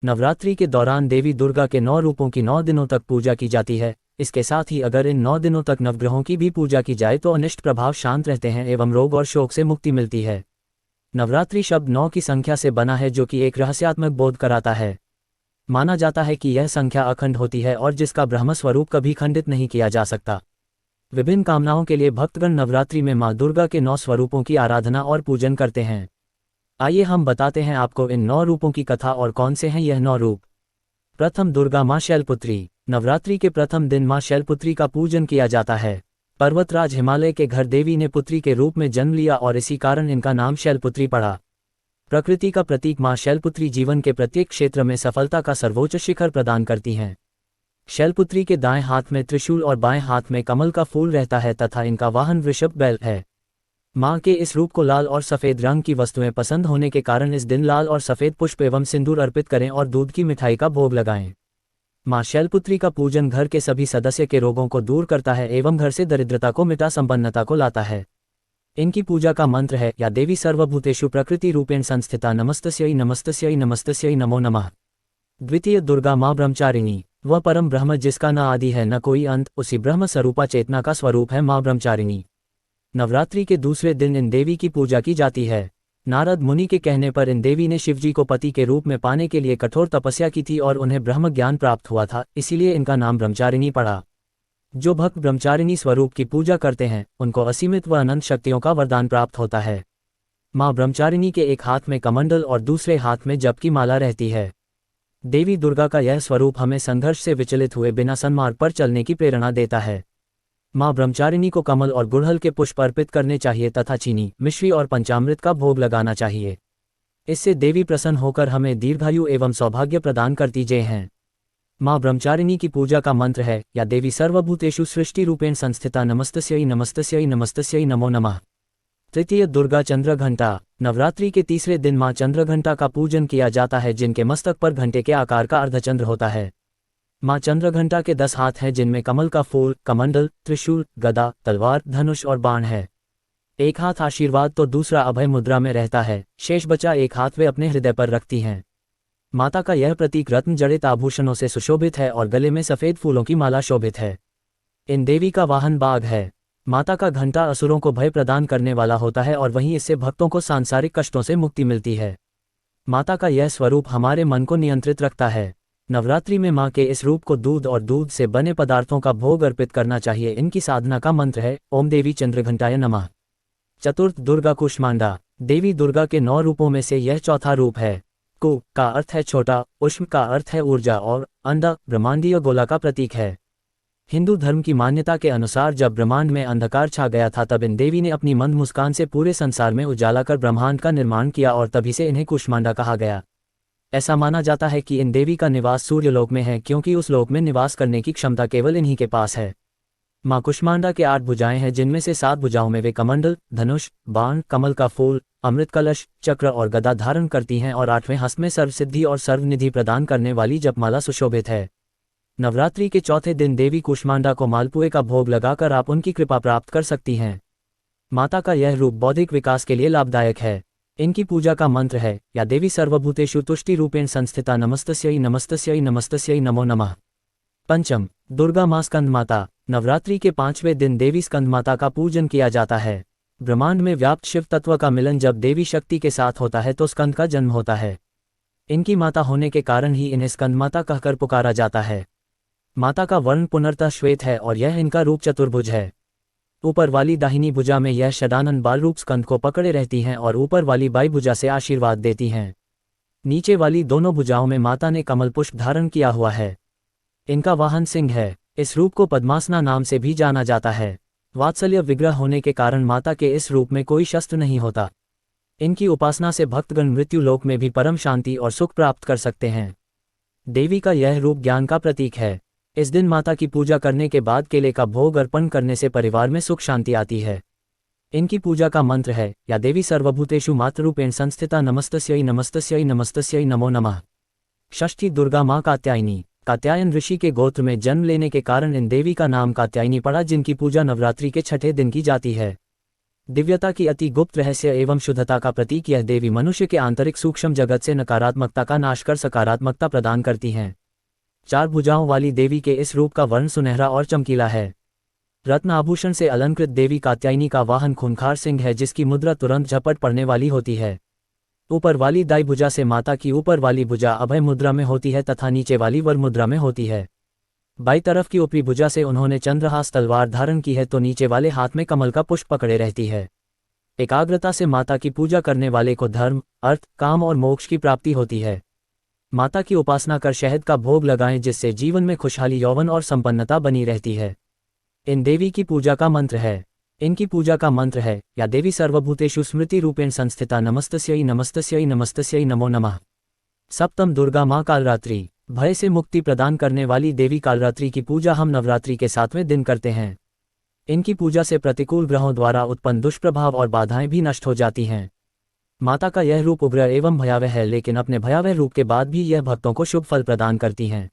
नवरात्रि के दौरान देवी दुर्गा के 9 रूपों की 9 दिनों तक पूजा की जाती है। इसके साथ ही अगर इन 9 दिनों तक नवग्रहों की भी पूजा की जाए तो अनिष्ट प्रभाव शांत रहते हैं एवं रोग और शोक से मुक्ति मिलती है। नवरात्रि शब्द 9 की संख्या से बना है, जो कि एक रहस्यात्मक बोध कराता है। माना जाता है कि यह संख्या अखंड होती है और जिसका ब्रह्म स्वरूप कभी खंडित नहीं किया जा सकता। विभिन्न कामनाओं के लिए भक्तगण नवरात्रि में मां दुर्गा के 9 स्वरूपों की आराधना और पूजन करते हैं। आइए हम बताते हैं आपको इन 9 रूपों की कथा और कौन से हैं यह 9 रूप। प्रथम, दुर्गा मां शैलपुत्री। नवरात्रि के प्रथम दिन मां शैलपुत्री का पूजन किया जाता है। पर्वतराज हिमालय के घर देवी ने पुत्री के रूप में जन्म लिया और इसी कारण इनका नाम शैलपुत्री पड़ा। प्रकृति का प्रतीक मां शैलपुत्री जीवन के प्रत्येक क्षेत्र में सफलता का सर्वोच्च शिखर प्रदान करती हैं। शैलपुत्री के दाएं हाथ में त्रिशूल और बाएं हाथ में कमल का फूल रहता है तथा इनका वाहन वृषभ बैल है। मां के इस रूप को लाल और सफ़ेद रंग की वस्तुएं पसंद होने के कारण इस दिन लाल और सफ़ेद पुष्प एवं सिंदूर अर्पित करें और दूध की मिठाई का भोग लगाएं। मां शैलपुत्री का पूजन घर के सभी सदस्य के रोगों को दूर करता है एवं घर से दरिद्रता को मिटा संपन्नता को लाता है। इनकी पूजा का मंत्र है, या देवी सर्वभूतेषु प्रकृति रूपेण संस्थिता नमस्तस्यै नमस्तस्यै नमस्तस्यै नमो नमः। द्वितीय, दुर्गा मां ब्रह्मचारिणी। वह परम ब्रह्म जिसका न आदि है न कोई अंत, उसी ब्रह्म स्वरूपा चेतना का स्वरूप है मां ब्रह्मचारिणी। नवरात्रि के दूसरे दिन इन देवी की पूजा की जाती है। नारद मुनि के कहने पर इन देवी ने शिवजी को पति के रूप में पाने के लिए कठोर तपस्या की थी और उन्हें ब्रह्म ज्ञान प्राप्त हुआ था, इसीलिए इनका नाम ब्रह्मचारिणी पड़ा। जो भक्त ब्रह्मचारिणी स्वरूप की पूजा करते हैं उनको असीमित व अनंत शक्तियों का वरदान प्राप्त होता है। मां ब्रह्मचारिणी के एक हाथ में कमंडल और दूसरे हाथ में जप की माला रहती है। देवी दुर्गा का यह स्वरूप हमें संघर्ष से विचलित हुए बिना सन्मार्ग पर चलने की प्रेरणा देता है। मां ब्रह्मचारिणी को कमल और गुड़हल के पुष्प अर्पित करने चाहिए तथा चीनी, मिश्री और पंचामृत का भोग लगाना चाहिए। इससे देवी प्रसन्न होकर हमें दीर्घायु एवं सौभाग्य प्रदान करती जय हैं। मां ब्रह्मचारिणी की पूजा का मंत्र है, या देवी सर्वभूतेषु सृष्टि रूपेण संस्थिता नमस्तस्यै नमस्तस्यै नमस्तस्यै नमो नमः। तृतीय, दुर्गा चंद्रघंटा। नवरात्रि के तीसरे दिन मां चंद्रघंटा का पूजन किया जाता है, जिनके मस्तक पर घंटे के आकार का अर्धचंद्र होता है। मां चंद्रघंटा के 10 हाथ हैं, जिनमें कमल का फूल, कमंडल, त्रिशूल, गदा, तलवार, धनुष और बाण है। एक हाथ आशीर्वाद तो दूसरा अभय मुद्रा में रहता है, शेष बचा एक हाथ वे अपने हृदय पर रखती हैं। माता का यह प्रतीक रत्न जड़ित आभूषणों से सुशोभित है और गले में सफेद फूलों की माला शोभित है। इन देवी का वाहन बाघ है। माता का घंटा असुरों को भय प्रदान करने वाला होता है और वहीं इससे भक्तों को सांसारिक कष्टों से मुक्ति मिलती है। माता का यह स्वरूप हमारे मन को नियंत्रित रखता है। नवरात्रि में मां के इस रूप को दूध और दूध से बने पदार्थों का भोग अर्पित करना चाहिए। इनकी साधना का मंत्र है, ओम देवी चंद्रघंटाय नमः। चतुर्थ, दुर्गा कुष्मांडा। देवी दुर्गा के 9 रूपों में से यह चौथा रूप है। कु का अर्थ है छोटा, उष्म का अर्थ है ऊर्जा और अंडा ब्रह्मांडीय गोला का प्रतीक है। हिंदू धर्म की मान्यता के अनुसार जब ब्रह्मांड में अंधकार छा गया था तब इन देवी ने अपनी मंद मुस्कान से पूरे संसार में उजाला कर ब्रह्मांड का निर्माण किया और तभी से इन्हें कुष्मांडा कहा गया। ऐसा माना जाता है कि इन देवी का निवास सूर्यलोक में है, क्योंकि उस लोक में निवास करने की क्षमता केवल इन्हीं के पास है। मां कुष्मांडा के 8 भुजाएं हैं, जिनमें से 7 भुजाओं में वे कमंडल, धनुष, बाण, कमल का फूल, अमृत कलश, चक्र और गदा धारण करती हैं और 8वें हस्त में सर्वसिद्धि और सर्वनिधि प्रदान करने वाली जपमाला सुशोभित है। नवरात्रि के चौथे दिन देवी कुष्मांडा को मालपुए का भोग लगाकर आप उनकी कृपा प्राप्त कर सकती हैं। माता का यह रूप बौद्धिक विकास के लिए लाभदायक है। इनकी पूजा का मंत्र है, या देवी सर्वभूतेषु तुष्टि रूपेण संस्थिता नमस्तस्यै नमस्तस्यै नमस्तस्यै नमो नमः। पंचम, दुर्गा मां स्कंदमाता। नवरात्रि के 5वें दिन देवी स्कंदमाता का पूजन किया जाता है। ब्रह्मांड में व्याप्त शिव तत्व का मिलन जब देवी शक्ति के साथ होता है तो स्कंद का जन्म होता है। इनकी माता होने के कारण ही इन्हें स्कंदमाता कहकर पुकारा जाता है। माता का वर्ण पुनर्तः श्वेत है और यह इनका रूप चतुर्भुज है। ऊपर वाली दाहिनी भुजा में यह षडानन बाल रूप स्कंद को पकड़े रहती हैं और ऊपर वाली बाई भुजा से आशीर्वाद देती हैं। नीचे वाली दोनों भुजाओं में माता ने कमल पुष्प धारण किया हुआ है। इनका वाहन सिंह है। इस रूप को पद्मासना नाम से भी जाना जाता है। वात्सल्य विग्रह होने के कारण माता के इस रूप में कोई शस्त्र नहीं होता। इनकी उपासना से भक्तगण मृत्यु लोक में भी परम शांति और सुख प्राप्त कर सकते हैं। देवी का यह रूप ज्ञान का प्रतीक है। इस दिन माता की पूजा करने के बाद केले का भोग अर्पण करने से परिवार में सुख शांति आती है। इनकी पूजा का मंत्र है, या देवी सर्वभूतेषु मातृरूपेण संस्थिता नमस्तस्यै नमस्तस्यै नमस्तस्यै नमो नमः। षष्ठी, दुर्गा मां कात्यायनी। कात्यायन ऋषि के गोत्र में जन्म लेने के कारण इन देवी का नाम कात्यायनी पड़ा, जिनकी पूजा नवरात्रि के 6ठे दिन की जाती है। दिव्यता की अति गुप्त रहस्य एवं शुद्धता का प्रतीक यह देवी मनुष्य के आंतरिक सूक्ष्म जगत से नकारात्मकता का नाश कर सकारात्मकता प्रदान करती हैं। 4 भुजाओं वाली देवी के इस रूप का वर्ण सुनहरा और चमकीला है। रत्न आभूषण से अलंकृत देवी कात्यायनी का वाहन खूंखार सिंह है, जिसकी मुद्रा तुरंत झपट पड़ने वाली होती है। ऊपर वाली दाई भुजा से माता की ऊपर वाली भुजा अभय मुद्रा में होती है तथा नीचे वाली वर मुद्रा में होती है। बाई तरफ की ऊपरी भुजा से उन्होंने चंद्रहास तलवार धारण की है तो नीचे वाले हाथ में कमल का पुष्प पकड़े रहती है। एकाग्रता से माता की पूजा करने वाले को धर्म, अर्थ, काम और मोक्ष की प्राप्ति होती है। माता की उपासना कर शहद का भोग लगाएं, जिससे जीवन में खुशहाली, यौवन और संपन्नता बनी रहती है। इन देवी की पूजा का मंत्र है। इनकी पूजा का मंत्र है, या देवी सर्वभूतेषु स्मृति रूपेण संस्थिता नमस्तस्यै नमस्तस्यै नमस्तस्यै नमो नमः। सप्तम दुर्गा माँ कालरात्रि। भय से मुक्ति प्रदान करने वाली देवी कालरात्रि की पूजा हम नवरात्रि के 7वें दिन करते हैं। इनकी पूजा से प्रतिकूल ग्रहों द्वारा उत्पन्न दुष्प्रभाव और बाधाएं भी नष्ट हो जाती हैं। माता का यह रूप उग्र एवं भयावह है, लेकिन अपने भयावह रूप के बाद भी यह भक्तों को शुभ फल प्रदान करती हैं।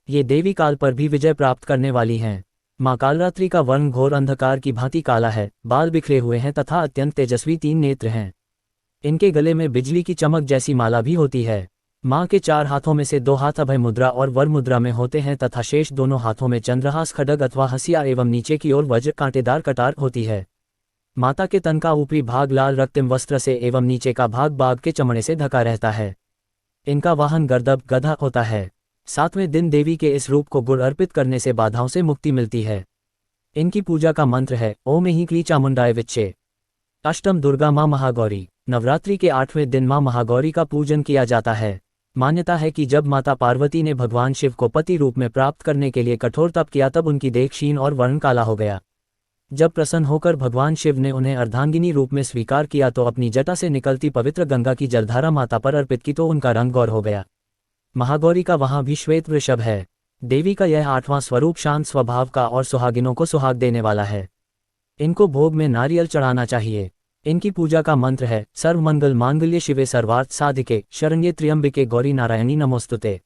ये देवी काल पर भी विजय प्राप्त करने वाली हैं। माँ कालरात्रि का वर्ण घोर अंधकार की भांति काला है, बाल बिखरे हुए हैं तथा अत्यंत तेजस्वी 3 नेत्र हैं। इनके गले में बिजली की चमक जैसी माला भी होती है। माँ के 4 हाथों में से 2 हाथ अभय मुद्रा और वर मुद्रा में होते हैं तथा शेष दोनों हाथों में चंद्रहास, खड्ग अथवा हसिया एवं नीचे की ओर वज्र कांटेदार कटार होती है। माता के तन का ऊपरी भाग लाल रक्तिम वस्त्र से एवं नीचे का भाग बाघ के चमड़े से ढका रहता है। इनका वाहन गर्दभ, गधा होता है। 7वें दिन देवी के इस रूप को गुड़ अर्पित करने से बाधाओं से मुक्ति मिलती है। इनकी पूजा का मंत्र है ओम हीं क्लीं चामुंडाय विच्चे। अष्टम दुर्गा माँ महागौरी। नवरात्रि के 8वें दिन माँ महागौरी का पूजन किया जाता है। मान्यता है कि जब माता पार्वती ने भगवान शिव को पति रूप में प्राप्त करने के लिए कठोर तप किया तब उनकी देह क्षीण और वर्ण काला हो गया। जब प्रसन्न होकर भगवान शिव ने उन्हें अर्धांगिनी रूप में स्वीकार किया तो अपनी जटा से निकलती पवित्र गंगा की जलधारा माता पर अर्पित की तो उनका रंग गौर हो गया। महागौरी का वहां भी श्वेत वृषभ है। देवी का यह 8वां स्वरूप शांत स्वभाव का और सुहागिनों को सुहाग देने वाला है। इनको भोग में नारियल चढ़ाना चाहिए। इनकी पूजा का मंत्र है सर्वमंगल मांगल्ये शिवे सर्वार्थ साधिके शरण्ये त्र्यंबिके गौरी नारायणी नमोस्तुते।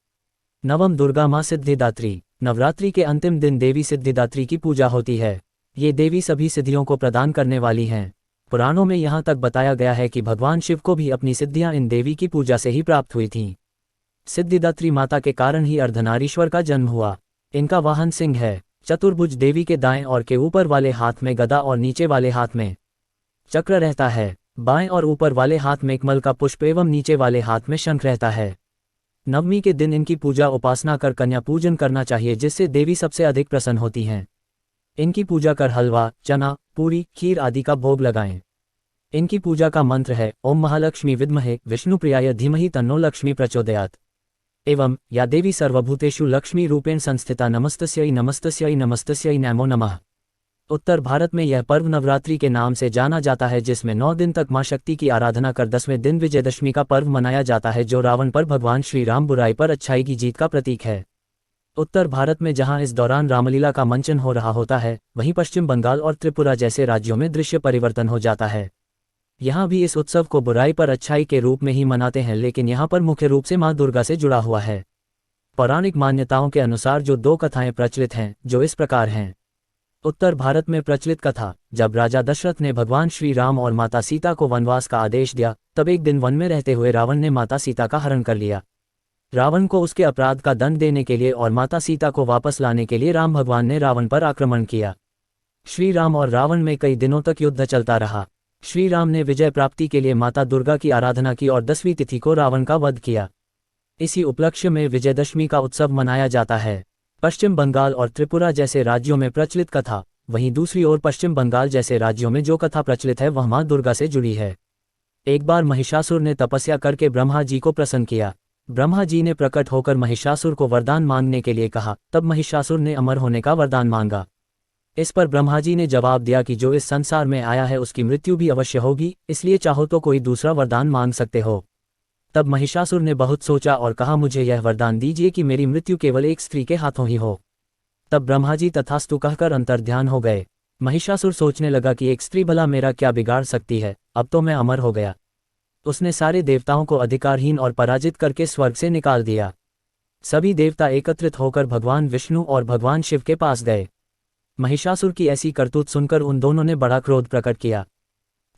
नवम दुर्गा माँ सिद्धिदात्री। नवरात्रि के अंतिम दिन देवी सिद्धिदात्री की पूजा होती है। ये देवी सभी सिद्धियों को प्रदान करने वाली हैं। पुराणों में यहाँ तक बताया गया है कि भगवान शिव को भी अपनी सिद्धियां इन देवी की पूजा से ही प्राप्त हुई थीं। सिद्धिदात्री माता के कारण ही अर्धनारीश्वर का जन्म हुआ। इनका वाहन सिंह है। चतुर्भुज देवी के दाएं और के ऊपर वाले हाथ में गदा और नीचे वाले हाथ में चक्र रहता है। बाएं और ऊपर वाले हाथ में कमल का पुष्प एवं नीचे वाले हाथ में शंख रहता है। नवमी के दिन इनकी पूजा उपासना कर कन्या पूजन करना चाहिए, जिससे देवी सबसे अधिक प्रसन्न होती हैं। इनकी पूजा कर हलवा, चना, पूरी, खीर आदि का भोग लगाएं। इनकी पूजा का मंत्र है ओम महालक्ष्मी विद्महे विष्णुप्रियाय धीमहि तन्नो लक्ष्मी प्रचोदयात्। एवं या देवी सर्वभूतेषु लक्ष्मी रूपेण संस्थिता नमस्तस्यै नमस्तस्यै नमस्तस्यै नमो नमः। उत्तर भारत में यह पर्व नवरात्रि के नाम से जाना जाता है, जिसमें 9 दिन तक मां शक्ति की आराधना कर 10वें दिन विजयदशमी का पर्व मनाया जाता है, जो रावण पर भगवान श्री राम बुराई पर अच्छाई की जीत का प्रतीक है। उत्तर भारत में जहां इस दौरान रामलीला का मंचन हो रहा होता है, वहीं पश्चिम बंगाल और त्रिपुरा जैसे राज्यों में दृश्य परिवर्तन हो जाता है। यहाँ भी इस उत्सव को बुराई पर अच्छाई के रूप में ही मनाते हैं, लेकिन यहाँ पर मुख्य रूप से माँ दुर्गा से जुड़ा हुआ है। पौराणिक मान्यताओं के अनुसार जो 2 कथाएं प्रचलित हैं, जो इस प्रकार हैं। उत्तर भारत में प्रचलित कथा, जब राजा दशरथ ने भगवान श्री राम और माता सीता को वनवास का आदेश दिया, तब एक दिन वन में रहते हुए रावण ने माता सीता का हरण कर लिया। रावण को उसके अपराध का दंड देने के लिए और माता सीता को वापस लाने के लिए राम भगवान ने रावण पर आक्रमण किया। श्री राम और रावण में कई दिनों तक युद्ध चलता रहा। श्री राम ने विजय प्राप्ति के लिए माता दुर्गा की आराधना की और 10वीं तिथि को रावण का वध किया। इसी उपलक्ष्य में विजयदशमी का उत्सव मनाया जाता है। पश्चिम बंगाल और त्रिपुरा जैसे राज्यों में प्रचलित कथा, वहीं दूसरी ओर पश्चिम बंगाल जैसे राज्यों में जो कथा प्रचलित है वह मां दुर्गा से जुड़ी है। एक बार महिषासुर ने तपस्या करके ब्रह्मा जी को प्रसन्न किया। ब्रह्मा जी ने प्रकट होकर महिषासुर को वरदान मांगने के लिए कहा, तब महिषासुर ने अमर होने का वरदान मांगा। इस पर ब्रह्मा जी ने जवाब दिया कि जो इस संसार में आया है उसकी मृत्यु भी अवश्य होगी, इसलिए चाहो तो कोई दूसरा वरदान मांग सकते हो। तब महिषासुर ने बहुत सोचा और कहा, मुझे यह वरदान दीजिए कि मेरी मृत्यु केवल एक स्त्री के हाथों ही हो। तब ब्रह्मा जी तथास्तु कहकर अंतर्ध्यान हो गए। महिषासुर सोचने लगा कि एक स्त्री भला मेरा क्या बिगाड़ सकती है, अब तो मैं अमर हो गया। उसने सारे देवताओं को अधिकारहीन और पराजित करके स्वर्ग से निकाल दिया। सभी देवता एकत्रित होकर भगवान विष्णु और भगवान शिव के पास गए। महिषासुर की ऐसी करतूत सुनकर उन दोनों ने बड़ा क्रोध प्रकट किया।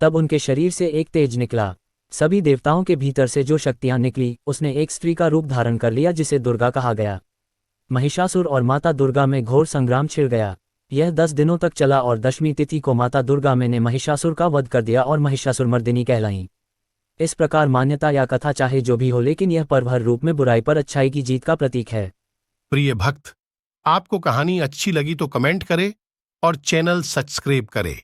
तब उनके शरीर से एक तेज निकला। सभी देवताओं के भीतर से जो शक्तियां निकली, उसने एक स्त्री का रूप धारण कर लिया जिसे दुर्गा कहा गया। महिषासुर और माता दुर्गा में घोर संग्राम छिड़ गया। यह 10 दिनों तक चला और 10वीं तिथि को माता दुर्गा ने महिषासुर का वध कर दिया और महिषासुर मर्दिनी कहलाईं। इस प्रकार मान्यता या कथा चाहे जो भी हो, लेकिन यह पर्व हर रूप में बुराई पर अच्छाई की जीत का प्रतीक है। प्रिय भक्त, आपको कहानी अच्छी लगी तो कमेंट करें और चैनल सब्सक्राइब करें।